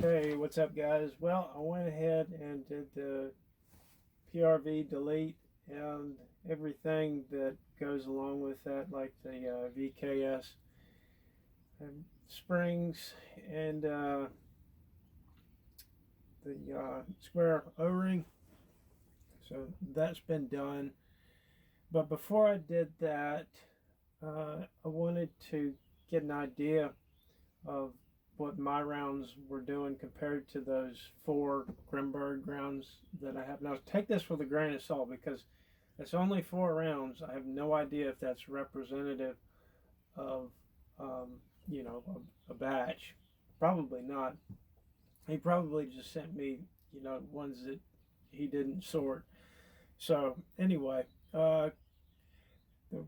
Hey, what's up, guys? Well, I went ahead and did the PRV delete and everything that goes along with that, like the VKS springs and the square O-ring. So that's been done. But before I did that, I wanted to get an idea of what my rounds were doing compared to those four Grimberg rounds that I have. Now, take this with a grain of salt because it's only 4 rounds. I have no idea if that's representative of, a batch. Probably not. He probably just sent me, ones that he didn't sort. So, anyway, the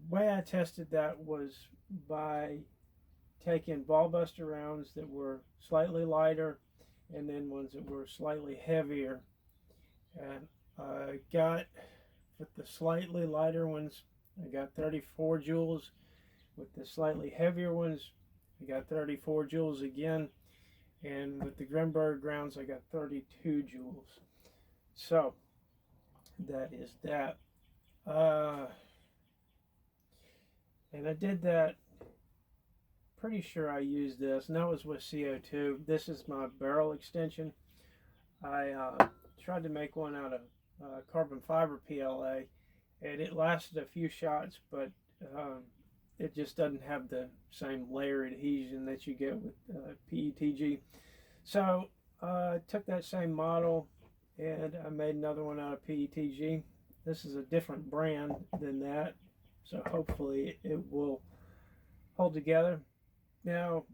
way I tested that was by taking ballbuster rounds that were slightly lighter and then ones that were slightly heavier. And I got, with the slightly lighter ones, I got 34 joules. With the slightly heavier ones, I got 34 joules again. And with the Grimberg rounds, I got 32 joules. So, that is that. And I did that, pretty sure I used this, and that was with CO2. This is my barrel extension. I tried to make one out of carbon fiber PLA, and it lasted a few shots, but it just doesn't have the same layer adhesion that you get with PETG. So I took that same model and I made another one out of PETG. This is a different brand than that, so hopefully it will hold together. Now,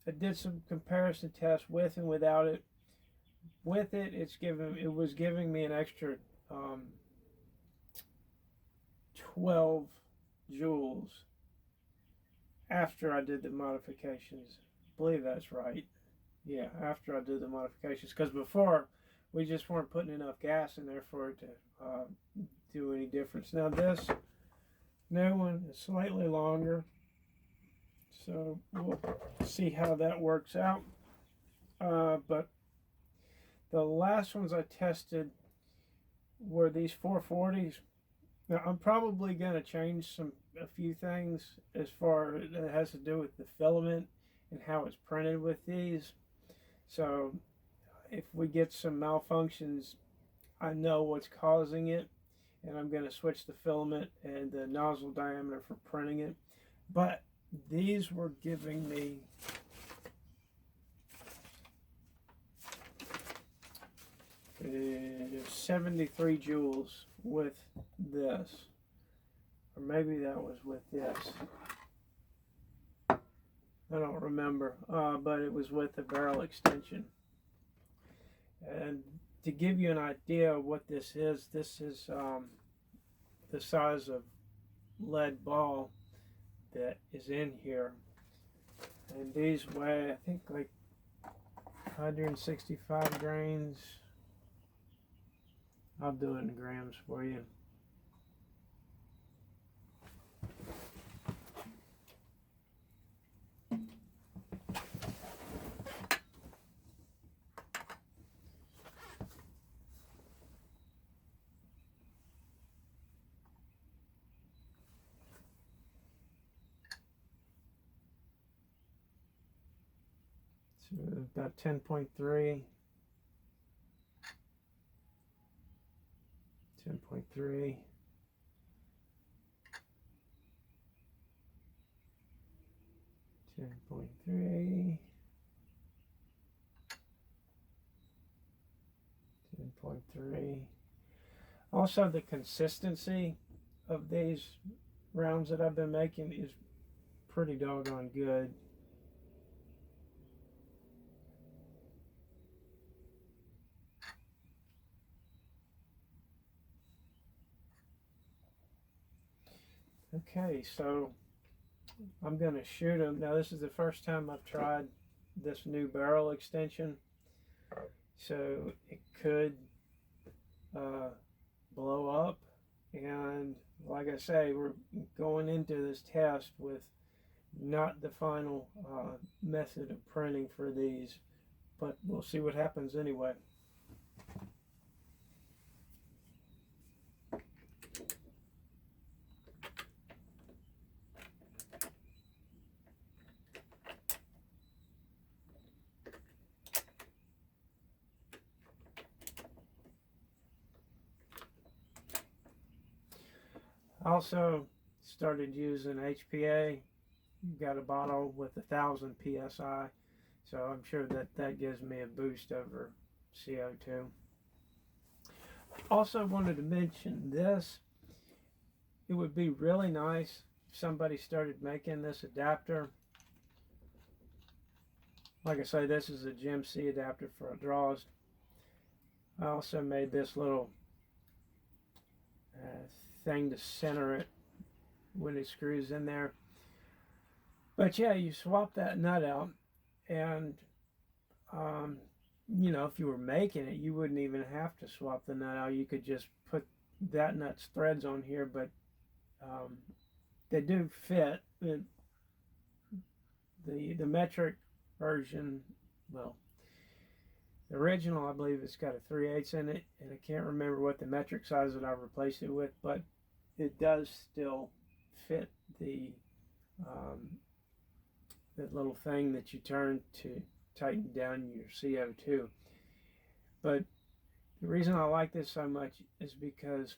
I did some comparison tests with and without it. With it, it was giving me an extra 12 joules after I did the modifications. I believe that's right. Yeah, after I did the modifications, because before we just weren't putting enough gas in there for it to do any difference. Now this new one is slightly longer, so we'll see how that works out. But the last ones I tested were these 440s. Now I'm probably going to change a few things as far as it has to do with the filament and how it's printed with these. So if we get some malfunctions, I know what's causing it, and I'm going to switch the filament and the nozzle diameter for printing it. But these were giving me 73 joules with this, or maybe that was with this. I don't remember, but it was with the barrel extension. And to give you an idea of what this is the size of lead ball that is in here. And these weigh, I think, like 165 grains. I'll do it in grams for you. So about 10.3. 10.3. 10.3. 10.3. Also, the consistency of these rounds that I've been making is pretty doggone good. Okay, so I'm going to shoot them. Now, this is the first time I've tried this new barrel extension, so it could blow up. And like I say, we're going into this test with not the final method of printing for these. but we'll see what happens anyway. Also started using HPA. Got a bottle with 1,000 psi, so I'm sure that gives me a boost over CO2. Also wanted to mention this. It would be really nice if somebody started making this adapter. Like I say, this is a GMC adapter for draws. I also made this little thing to center it when it screws in there. But yeah, you swap that nut out, and you know, if you were making it, you wouldn't even have to swap the nut out. You could just put that nut's threads on here, but they do fit. The metric version, well, the original, I believe it's got a 3/8 in it, and I can't remember what the metric size that I replaced it with, but it does still fit the that little thing that you turn to tighten down your CO2. But the reason I like this so much is because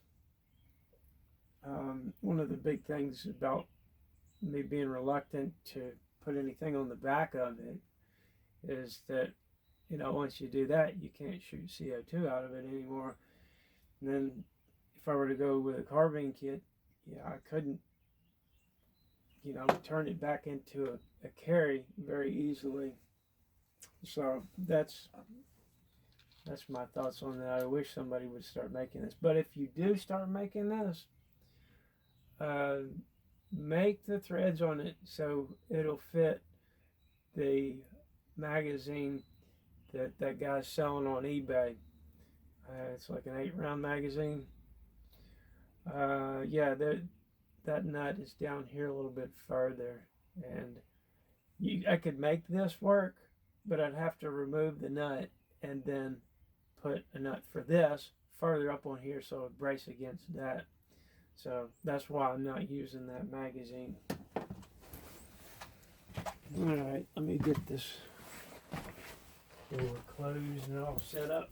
one of the big things about me being reluctant to put anything on the back of it is that, you know, once you do that, you can't shoot CO2 out of it anymore. And then if I were to go with a carbine kit, yeah, I couldn't, you know, turn it back into a carry very easily. So that's my thoughts on that. I wish somebody would start making this. But if you do start making this, make the threads on it so it'll fit the magazine that guy's selling on eBay. It's like an 8-round magazine. Yeah, that nut is down here a little bit further, and I could make this work, but I'd have to remove the nut and then put a nut for this further up on here so it brace against that. So that's why I'm not using that magazine. Alright, let me get this door closed and all set up.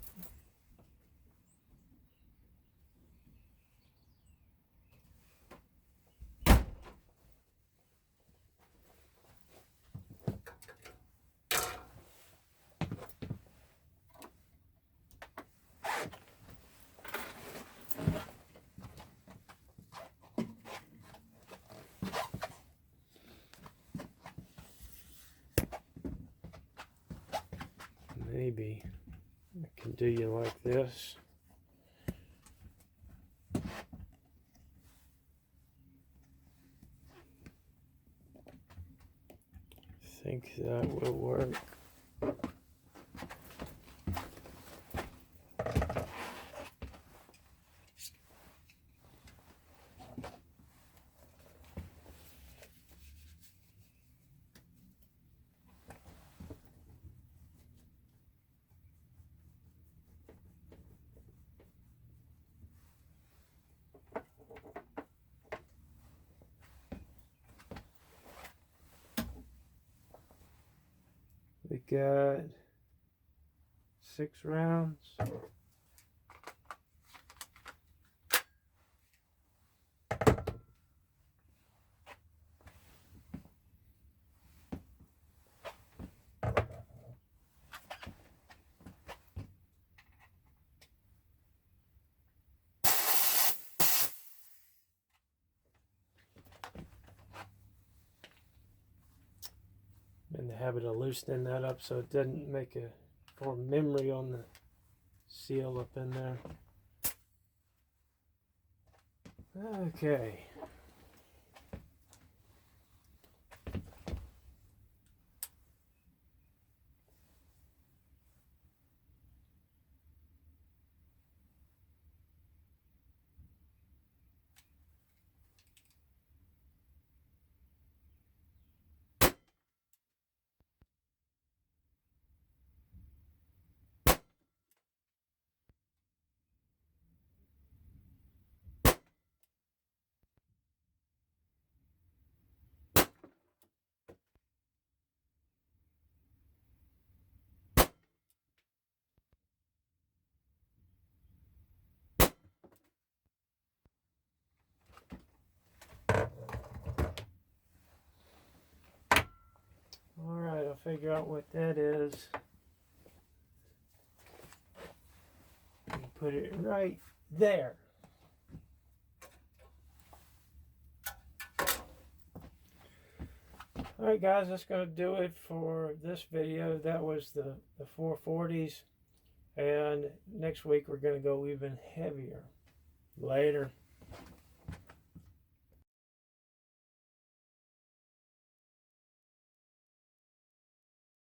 Maybe I can do you like this. I think that will work. We got 6 rounds. In the habit of loosening that up so it doesn't make a form memory on the seal up in there. Okay. figure out what that is. And put it right there. Alright guys, that's going to do it for this video. That was the 440s. And next week we're going to go even heavier. Later.